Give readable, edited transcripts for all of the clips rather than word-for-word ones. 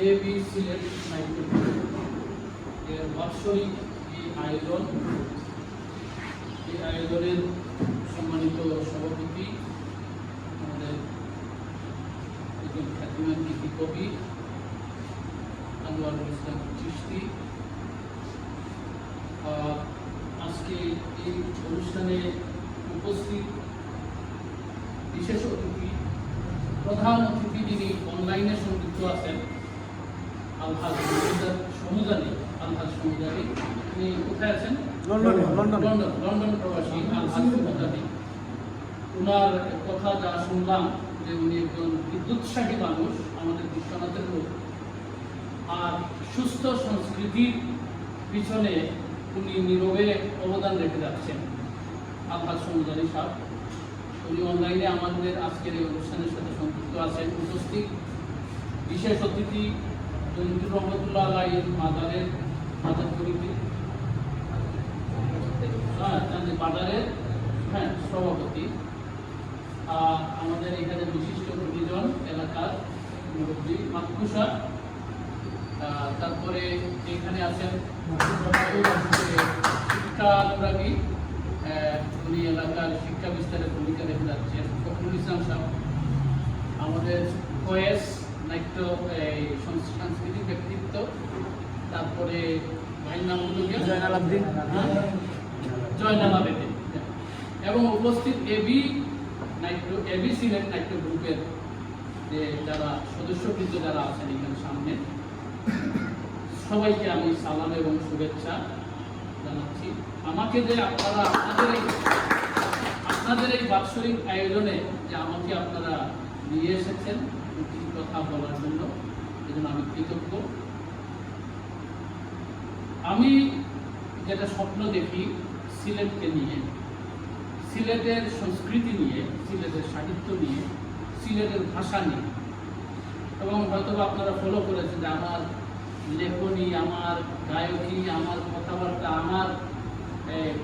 AB Sylhet এর বাৎসরিক এই আয়োজনের সম্মানিত সভাপতি আমাদের একজন খ্যাতিমান গীতি কবি আনোয়ারুল ইসলাম চিশতি। আজকে এই অনুষ্ঠানে উপস্থিত বিশেষ অতিথি, প্রধান অতিথি যিনি অনলাইনে সংযুক্ত আছেন, আলহাজ সমুদানি। তিনি কোথায় আছেন? লন্ডন প্রবাসী আলহাজ সমুদানি। ওনার কথা যা শুনলাম যে উনি একজন বিদ্যুৎসাহী মানুষ, আমাদের বিশ্বনাথের লোক, আর সুস্থ সংস্কৃতির পিছনে উনি নীরবে অবদান রেখে যাচ্ছেন। আলহাজ সমুদানি সাহেব উনি অনলাইনে আমাদের আজকের এই অনুষ্ঠানের সাথে সংযুক্ত আছেন। উপস্থিত বিশেষ অতিথি জমিদুর রহমতুল্লাহ আলাইহির মাজারের সভাপতি, আমাদের এখানে বিশিষ্ট গুণীজন এলাকার মুরব্বী মাতকুসা, তারপরে এখানে আছেন শিক্ষা অনুরাগী, উনি এলাকার শিক্ষা বিস্তারের ভূমিকা রেখে যাচ্ছেন ফখরুল ইসলাম সাহেব, আমাদের কয়েস নাট্য সাংস্কৃতিক ব্যক্তিত্ব, তারপরে ভাইয়ের নাম হলো জয়নাল আবেদিন, এবং উপস্থিত এবি সিলেট নাট্য গ্রুপের যে যারা সদস্যবৃন্দ যারা আছেন এখানে সামনে, সবাইকে আমি সালাম এবং শুভেচ্ছা জানাচ্ছি। আমাকে যে আপনারা আপনাদের এই বাৎসরিক আয়োজনে যে আমাকে আপনারা নিয়ে এসেছেন কিছু কথা বলার জন্য, এজন্য আমি কৃতজ্ঞ। আমি যেটা স্বপ্ন দেখি সিলেটকে নিয়ে, সিলেটের সংস্কৃতি নিয়ে, সিলেটের সাহিত্য নিয়ে, সিলেটের ভাষা নিয়ে, এবং হয়তো আপনারা ফলো করেছেন যে আমার লেখনী, আমার গায়কী, আমার কথাবার্তা, আমার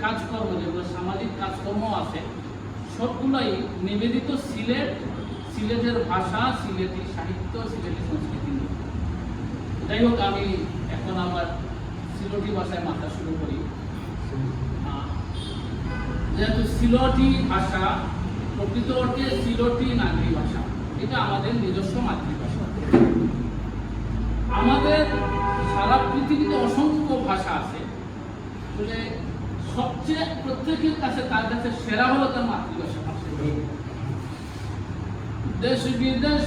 কাজকর্ম, যেগুলো সামাজিক কাজকর্ম আছে, সবগুলোই নিবেদিত সিলেটের ভাষা, সিলেটি সাহিত্য, সিলেটি সংস্কৃতি নিয়ে। যাই হোক, আমি এখন আবার সিলেটি ভাষায় মাথা শুরু করি। যেহেতু সিলেটি ভাষা প্রকৃত অর্থে সিলেটি নাগরিক ভাষা, এটা আমাদের নিজস্ব মাতৃভাষা। আমাদের সারা পৃথিবীতে অসংখ্য ভাষা আছে, বলে সবচেয়ে প্রত্যেকের কাছে তার কাছে সেরা হলো তার মাতৃভাষা। দেশ বিদেশ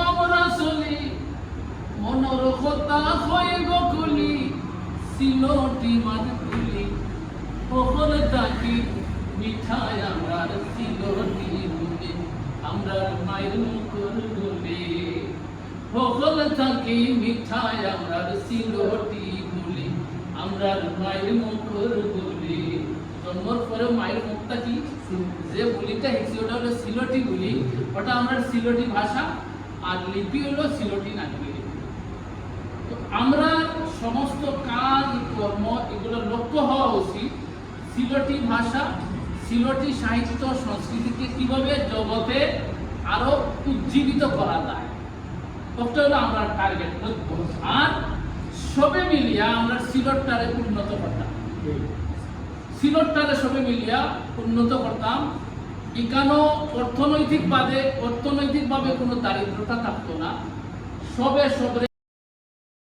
আমরা চলি, মনের কথা হয় গকুলি, সিলটি মাতৃলি ওখানে থাকি, মিঠাই আমরা সিলটি বলে, আমরা মায়ের মুখর বলে, ওখানে থাকি মিঠাই আমরা সিলটি বলে, আমরা মায়ের মুখর বলে। জন্মর পরে মায়ের মুখটা কি, যে বলিটা হেসি, ওটা হলো সিলেটি বলি, ওটা আমরা সিলেটি ভাষা, আর লিপি হলো সিলেটি নাগরিক লিপি। তো আমরা সমস্ত কাজ কর্ম এগুলোর লক্ষ্য হওয়া উচিত সিলেটি ভাষা, সিলেটি সাহিত্য সংস্কৃতিকে কিভাবে জগতে আরো উজ্জীবিত করা যায়, ওটা হলো আমরা টার্গেট লক্ষ্য। আর সবে মিলিয়া আমরা সিলেটটারে উন্নত করতাম, সিলেটটারে সবে মিলিয়া উন্নত করতাম। এখানে অর্থনৈতিকভাবে কোনো দারিদ্রতা থাকতো না, সবে